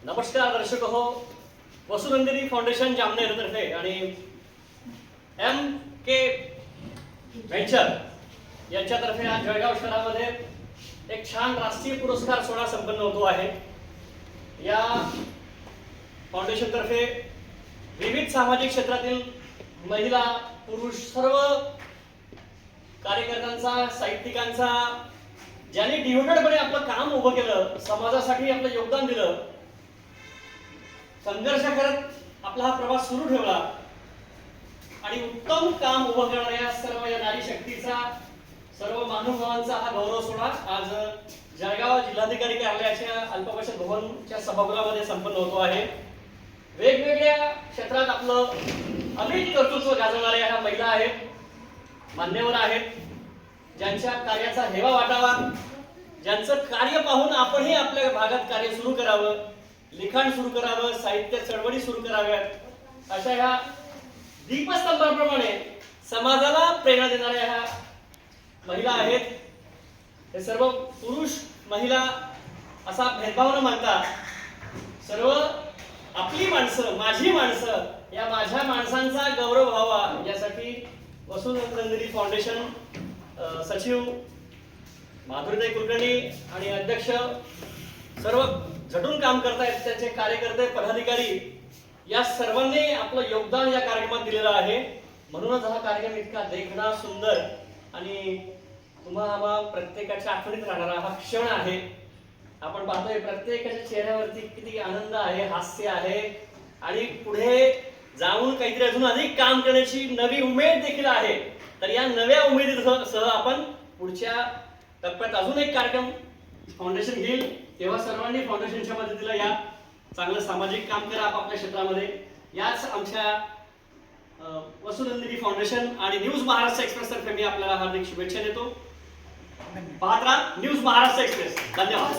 नमस्कार दर्शक हो, वसुनंदिनी फाउंडेशन जामनेर तर्फे आणि MK व्हेंचर यांच्यातर्फे आज जळगाव शहरामध्ये एक छान राष्ट्रीय पुरस्कार सोहळा संपन्न होतो आहे। या फाउंडेशन तर्फे विविध सामाजिक क्षेत्रातील महिला पुरुष सर्व कार्यकर्त्यांचा साहित्यिकांचा ज्यांनी डिव्होटेडपणे आपलं काम उभं केलं, समाजासाठी आपलं योगदान दिलं, संघर्ष करत आपला हा प्रवास सुरू ठेवला आणि उत्तम काम उभं करणाऱ्या सर्व या नारी शक्तीचा, सर्व महानुभावांचा हा गौरव सोहळा आज जळगाव जिल्हाधिकारी कार्यालयाच्या अल्पबचत भवनच्या सभागृहामध्ये संपन्न होतो आहे। वेगवेगळ्या क्षेत्रात आपलं अमिट कर्तृत्व गाजवणाऱ्या ह्या महिला आहेत, मान्यवर आहेत, ज्यांच्या कार्याचा हेवा वाटावा, ज्यांचं कार्य पाहून आपणही आपल्या भागात कार्य सुरू करावं, लिखाण सुरू करावं, साहित्य चळवळी सुरू कराव्यात, अशा ह्या दीपस्तंभाप्रमाणे समाजाला प्रेरणा देणाऱ्या ह्या महिला आहेत। हे सर्व पुरुष महिला असा भेदभाव न मानता सर्व आपली माणसं, माझी माणसं, या माझ्या माणसांचा गौरव व्हावा यासाठी वसुनंदिनी फाउंडेशन सचिव माधुरीताई कुलकर्णी आणि अध्यक्ष सर्व झटून काम करतायत, त्यांचे कार्यकर्ते पदाधिकारी या सर्वांनी आपलं योगदान या कार्यक्रमात दिलेलं आहे। म्हणूनच हा कार्यक्रम इतका देखणा, सुंदर आणि तुम्हा प्रत्येकाच्या आठवणीत राहणारा हा क्षण आहे। आपण पाहतोय प्रत्येकाच्या चेहऱ्यावरती किती आनंद आहे, हास्य आहे आणि पुढे जाऊन काहीतरी अजून अधिक काम करण्याची नवी उमेद देखील आहे। तर या नव्या उमेदीसह आपण पुढच्या टप्प्यात अजून एक कार्यक्रम फाउंडेशन घेईल, तेव्हा सर्वांनी फाउंडेशनच्या मदतीला या, चांगलं सामाजिक काम करा आपापल्या क्षेत्रामध्ये। याच आमच्या वसुनंदिनी फाउंडेशन आणि न्यूज महाराष्ट्र एक्सप्रेस तर्फे मी आपल्याला हार्दिक शुभेच्छा देतो। पाहत राहा न्यूज महाराष्ट्र एक्सप्रेस। धन्यवाद।